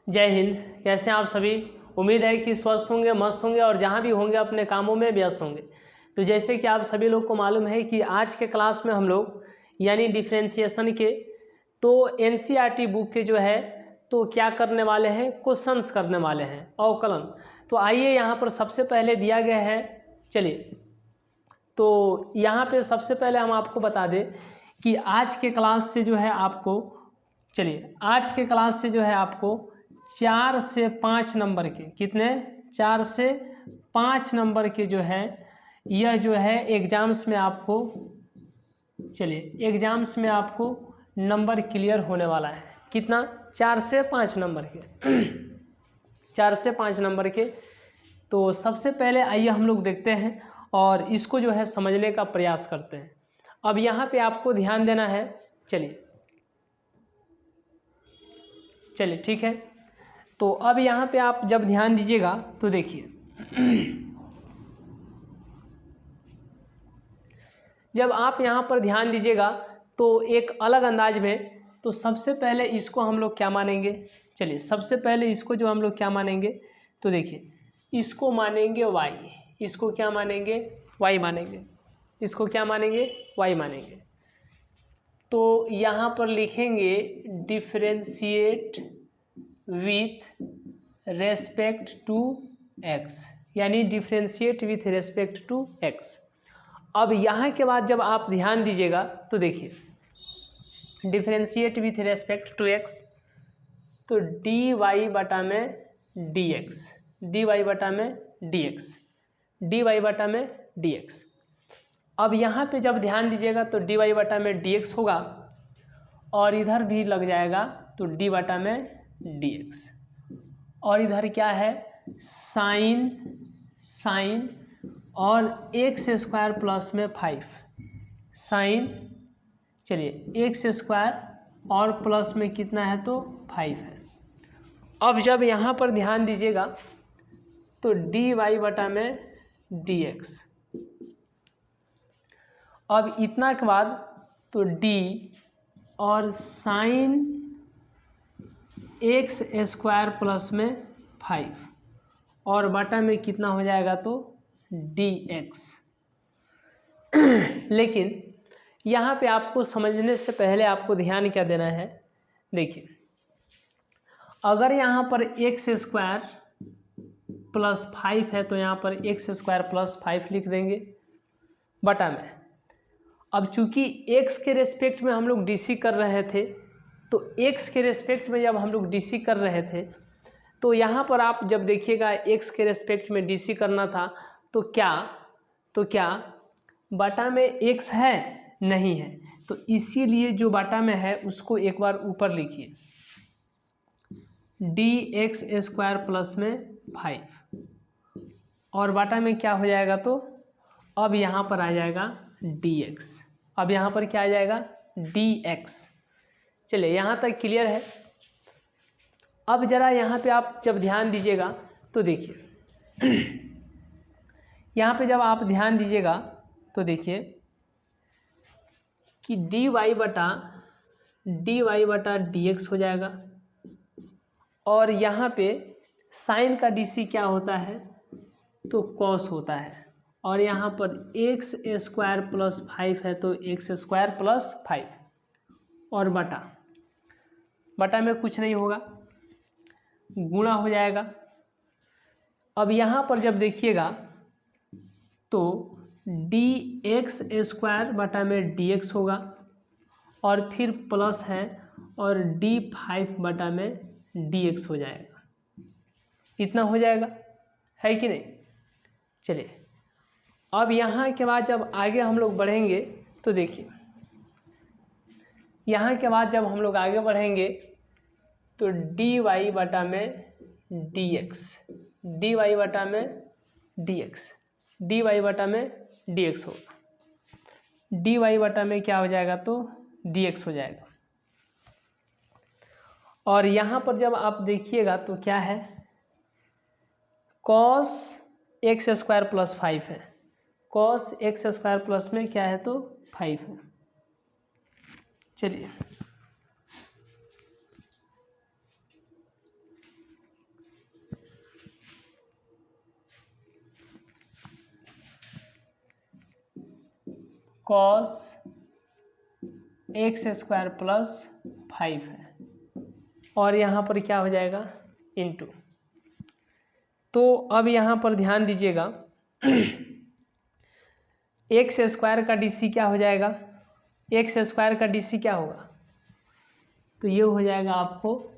जय हिंद। कैसे हैं आप सभी? उम्मीद है कि स्वस्थ होंगे, मस्त होंगे और जहाँ भी होंगे अपने कामों में व्यस्त होंगे। तो जैसे कि आप सभी लोग को मालूम है कि आज के क्लास में हम लोग यानी डिफ्रेंशिएशन के तो एनसीईआरटी बुक के जो है तो क्या करने वाले हैं, क्वेश्चंस करने वाले हैं अवकलन। तो आइए यहाँ पर सबसे पहले दिया गया है, चलिए तो यहाँ पे सबसे पहले हम आपको बता दें कि आज के क्लास से जो है आपको, चलिए आज के क्लास से जो है आपको 4 से 5 नंबर के, कितने, 4 से 5 नंबर के जो है यह जो है एग्जाम्स में आपको, चलिए एग्जाम्स में आपको नंबर क्लियर होने वाला है। कितना? 4 से 5 नंबर के 4 से 5 नंबर के। तो सबसे पहले आइए हम लोग देखते हैं और इसको जो है समझने का प्रयास करते हैं। अब यहाँ पे आपको ध्यान देना है, चलिए ठीक है। तो अब यहाँ पे आप जब ध्यान दीजिएगा तो देखिए जब आप यहाँ पर ध्यान दीजिएगा तो एक अलग अंदाज में, तो सबसे पहले इसको हम लोग क्या मानेंगे, चलिए सबसे पहले इसको जो हम लोग क्या मानेंगे, तो देखिए इसको मानेंगे y, इसको क्या मानेंगे, y मानेंगे, इसको क्या मानेंगे, y मानेंगे। तो यहाँ पर लिखेंगे differentiate with respect to x, यानी differentiate with respect to x। अब यहाँ के बाद जब आप ध्यान दीजिएगा तो देखिए differentiate with respect to x, तो dy बटा में dx, dy बटा में dx, dy बटा में dx। अब यहाँ पे जब ध्यान दीजिएगा तो dy बटा में dx होगा और इधर भी लग जाएगा तो d बटा में dx, और इधर क्या है साइन और एक्स स्क्वायर प्लस में 5 साइन, चलिए एक्स स्क्वायर और प्लस में कितना है तो 5 है। अब जब यहाँ पर ध्यान दीजिएगा तो dy बटा में dx, अब इतना के बाद तो d और साइन एक्स स्क्वायर प्लस में 5 और बटा में कितना हो जाएगा तो dx। लेकिन यहाँ पे आपको समझने से पहले आपको ध्यान क्या देना है, देखिए अगर यहाँ पर एक्स स्क्वायर प्लस 5 है तो यहाँ पर एक्स स्क्वायर प्लस 5 लिख देंगे बटा में। अब चूंकि x के रेस्पेक्ट में हम लोग डीसी कर रहे थे, तो x के रेस्पेक्ट में जब हम लोग डीसी कर रहे थे तो यहाँ पर आप जब देखिएगा x के रेस्पेक्ट में डीसी करना था तो क्या बटा में x है, नहीं है, तो इसीलिए जो बटा में है उसको एक बार ऊपर लिखिए dx स्क्वायर प्लस में 5 और बटा में क्या हो जाएगा तो अब यहाँ पर आ जाएगा dx, अब यहाँ पर क्या आ जाएगा dx। चलिए यहाँ तक क्लियर है। अब जरा यहाँ पे आप जब ध्यान दीजिएगा तो देखिए यहाँ पे जब आप ध्यान दीजिएगा तो देखिए कि dy बटा dx हो जाएगा और यहाँ पे साइन का dc क्या होता है तो cos होता है, और यहाँ पर एक्स स्क्वायर प्लस 5 है तो एक्स स्क्वायर प्लस 5 और बटा में कुछ नहीं होगा, गुणा हो जाएगा। अब यहाँ पर जब देखिएगा तो dx स्क्वायर बटा में dx होगा और फिर प्लस है और d5 बटा में dx हो जाएगा, इतना हो जाएगा, है कि नहीं। चलिए अब यहाँ के बाद जब आगे हम लोग बढ़ेंगे तो देखिए यहाँ के बाद जब हम लोग आगे बढ़ेंगे तो dy बटा में dx, dy बटा में dx, dy बटा में dx होगा, dy बटा में क्या हो जाएगा तो dx हो जाएगा। और यहाँ पर जब आप देखिएगा तो क्या है cos एक्स स्क्वायर प्लस 5 है, cos एक्स स्क्वायर प्लस में क्या है तो 5 है। चलिए कॉस एक्स स्क्वायर प्लस 5 है, और यहाँ पर क्या हो जाएगा इंटू। तो अब यहाँ पर ध्यान दीजिएगा, एक्स स्क्वायर का डीसी क्या हो जाएगा, एक्स स्क्वायर का डीसी क्या होगा, तो ये हो जाएगा आपको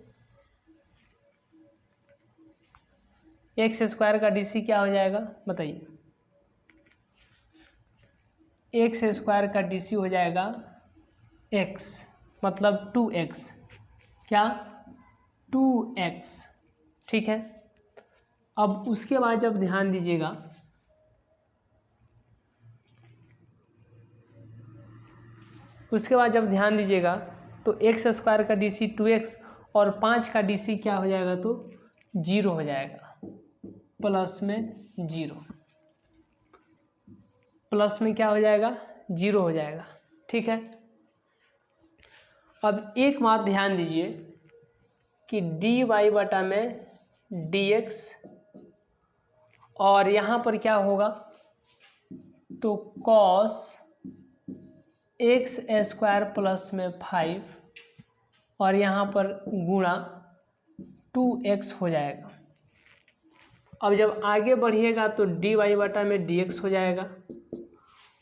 एक्स स्क्वायर का डीसी क्या हो जाएगा बताइए। एक्स स्क्वायर का डीसी हो जाएगा एक्स, मतलब 2x, क्या 2x, ठीक है। अब उसके बाद जब ध्यान दीजिएगा, तो एक्स स्क्वायर का डीसी 2x और 5 का डीसी क्या हो जाएगा, तो 0 हो जाएगा, प्लस में 0, प्लस में क्या हो जाएगा 0 हो जाएगा, ठीक है। अब एक बात ध्यान दीजिए कि dy बटा में dx, और यहाँ पर क्या होगा, तो cos एक्स स्क्वायर प्लस में 5 और यहाँ पर गुणा 2x हो जाएगा। अब जब आगे बढ़िएगा तो dy बटा में dx हो जाएगा,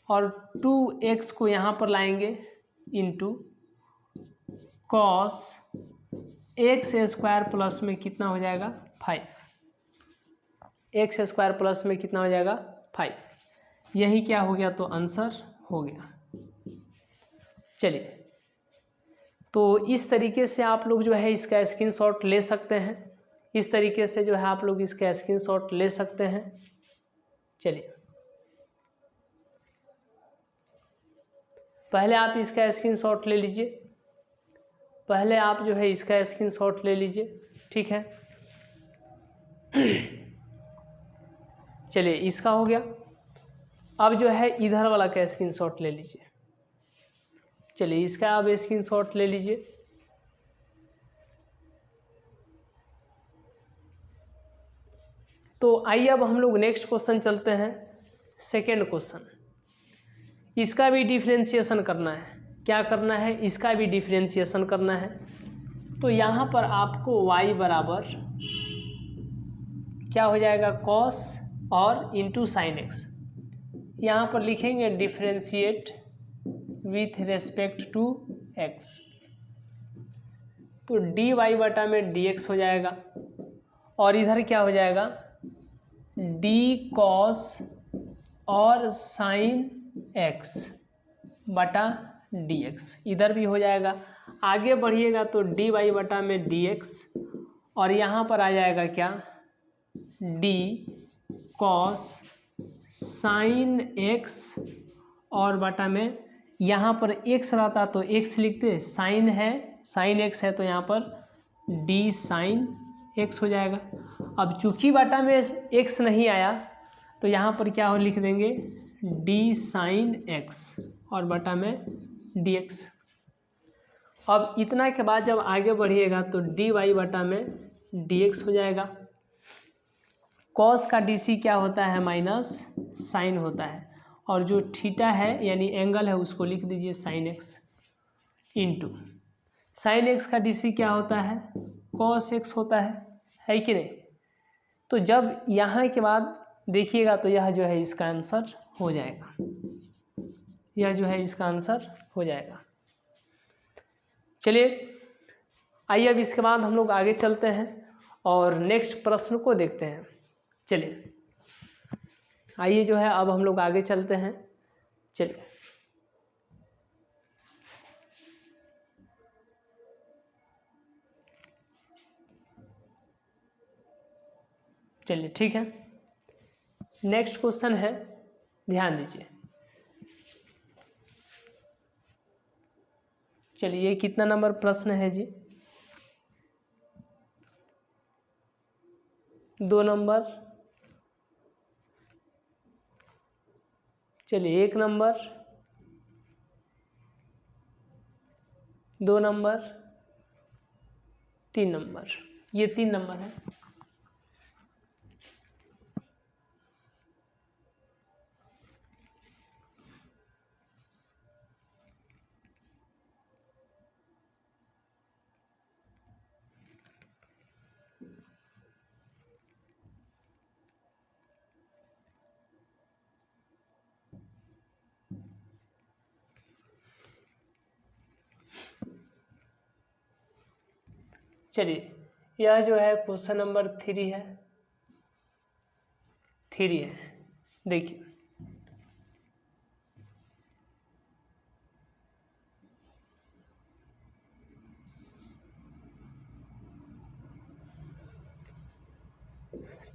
और 2x को यहाँ पर लाएंगे into cos x square plus में कितना हो जाएगा 5, एक्स स्क्वायर प्लस में कितना हो जाएगा 5, यही क्या हो गया, तो आंसर हो गया। चलिए, तो इस तरीके से आप लोग जो है इसका स्क्रीनशॉट ले सकते हैं, इस तरीके से जो है आप लोग इसका स्क्रीनशॉट ले सकते हैं। चलिए, पहले आप इसका स्क्रीनशॉट ले लीजिए, पहले आप जो है इसका स्क्रीनशॉट ले लीजिए, ठीक है। चलिए, इसका हो गया। अब जो है इधर वाला का स्क्रीनशॉट ले लीजिए। चलिए, इसका आप स्क्रीनशॉट ले लीजिए। तो आइए अब हम लोग नेक्स्ट क्वेश्चन चलते हैं, सेकेंड क्वेश्चन। इसका भी डिफरेंशिएशन करना है, क्या करना है, इसका भी डिफरेंशिएशन करना है। तो यहाँ पर आपको y बराबर क्या हो जाएगा, cos और इंटू साइन एक्स, यहाँ पर लिखेंगे differentiate with respect to x, तो dy बटा में dx हो जाएगा, और इधर क्या हो जाएगा d cos और साइन x बटा dx, इधर भी हो जाएगा। आगे बढ़िएगा तो dy बटा में dx, और यहाँ पर आ जाएगा क्या d cos साइन x, और बटा में यहाँ पर x रहता तो x लिखते, साइन है, साइन x है तो यहाँ पर d साइन x हो जाएगा। अब चूंकि बटा में x नहीं आया तो यहाँ पर क्या हो लिख देंगे d साइन x और बटा में dx। अब इतना के बाद जब आगे बढ़िएगा तो dy बटा में dx हो जाएगा। cos का dc क्या होता है, माइनस साइन होता है, और जो थीटा है यानी एंगल है उसको लिख दीजिए sine x into sine x का dc क्या होता है, cos x होता है कि नहीं। तो जब यहाँ के बाद देखिएगा तो यह जो है इसका आंसर हो जाएगा, यह जो है इसका आंसर हो जाएगा। चलिए, आइए अब इसके बाद हम लोग आगे चलते हैं और नेक्स्ट प्रश्न को देखते हैं। चलिए, आइए जो है अब हम लोग आगे चलते हैं। चलिए, चलिए ठीक है, नेक्स्ट क्वेश्चन है, ध्यान दीजिए। चलिए, ये कितना नंबर प्रश्न है जी, 2 नंबर। चलिए, 1 नंबर, 2 नंबर, 3 नंबर, ये 3 नंबर है। चलिए यह जो है क्वेश्चन नंबर 3 है, देखिए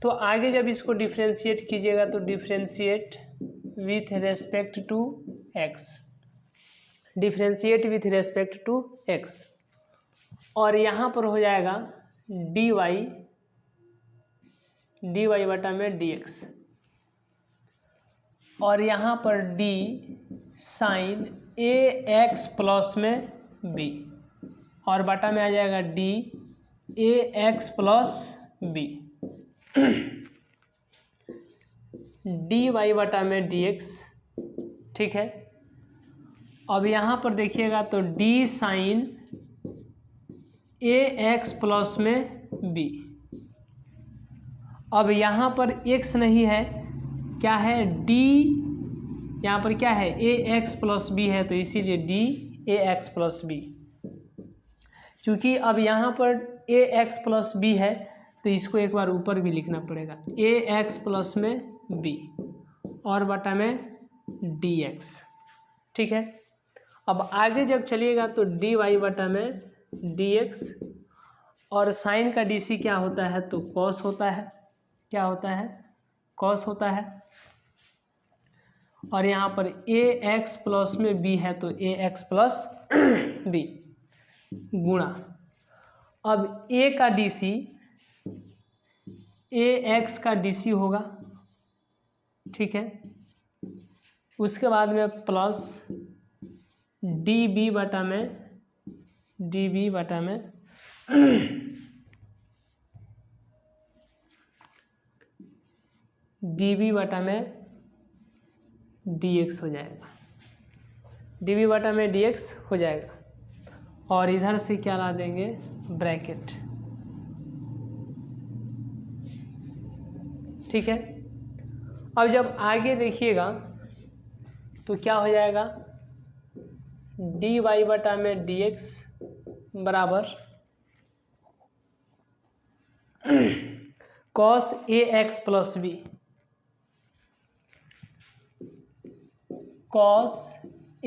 तो आगे जब इसको डिफ्रेंशिएट कीजिएगा तो differentiate with respect to x, differentiate with respect to x, और यहाँ पर हो जाएगा dy बटा में dx, और यहाँ पर d साइन ax प्लस में b, और बटा में आ जाएगा d ax plus b, dy बटा में dx। ठीक है, अब यहाँ पर देखिएगा तो d साइन ax प्लस में b, अब यहाँ पर x नहीं है, क्या है d, यहाँ पर क्या है ax प्लस b है, तो इसीलिए d ax प्लस b। चूँकि अब यहाँ पर ax प्लस b है तो इसको एक बार ऊपर भी लिखना पड़ेगा, ax प्लस में b और बटा में dx। ठीक है, अब आगे जब चलिएगा तो dy बटा में dx, और साइन का dc क्या होता है तो cos होता है, क्या होता है cos होता है, और यहाँ पर ax प्लस में b है तो ax प्लस b गुणा, अब a का dc ax का dc होगा। ठीक है, उसके बाद में प्लस db बटा में db बटा में dx हो जाएगा, db बटा में dx हो जाएगा, और इधर से क्या ला देंगे ब्रैकेट। ठीक है, अब जब आगे देखिएगा तो क्या हो जाएगा dy बटा में dx बराबर cos ax plus b, cos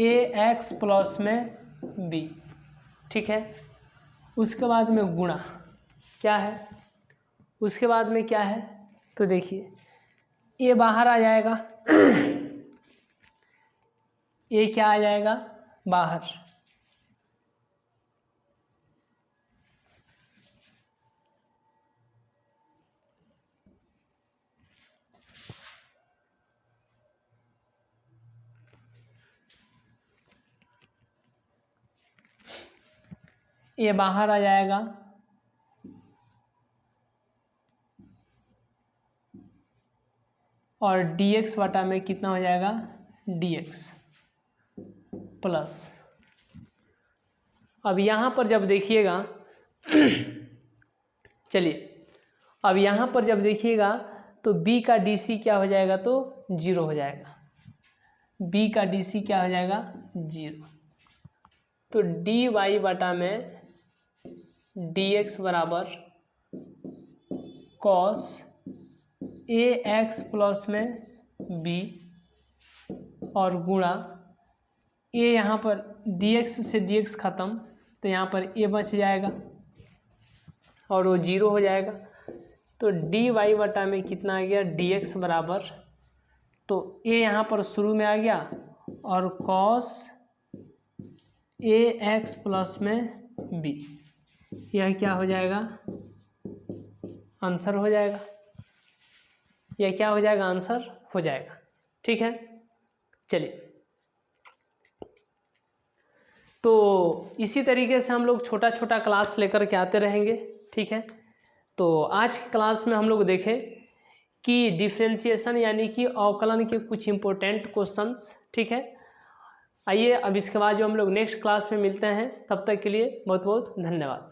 ax plus में b। ठीक है, उसके बाद में गुणा क्या है, उसके बाद में क्या है तो देखिए ये बाहर आ जाएगा, ये क्या आ जाएगा बाहर, ये बाहर आ जाएगा, और dx बटा में कितना हो जाएगा dx प्लस, अब यहाँ पर जब देखिएगा चलिए अब यहाँ पर जब देखिएगा तो b का dc क्या हो जाएगा तो 0 हो जाएगा, b का dc क्या हो जाएगा 0, तो dy बटा में dx बराबर cos ax प्लस में b, और गुणा a, यहाँ पर dx से dx ख़त्म तो यहाँ पर a बच जाएगा और वो 0 हो जाएगा, तो dy बटा में कितना आ गया dx बराबर, तो a यहाँ पर शुरू में आ गया और cos ax प्लस में b, यह क्या हो जाएगा आंसर हो जाएगा, यह क्या हो जाएगा आंसर हो जाएगा। ठीक है, चलिए तो इसी तरीके से हम लोग छोटा छोटा क्लास लेकर के आते रहेंगे। ठीक है, तो आज की क्लास में हम लोग देखें कि डिफरेंशिएशन यानी कि अवकलन के कुछ इम्पोर्टेंट क्वेश्चंस। ठीक है, आइए अब इसके बाद जो हम लोग नेक्स्ट क्लास में मिलते हैं, तब तक के लिए बहुत बहुत धन्यवाद।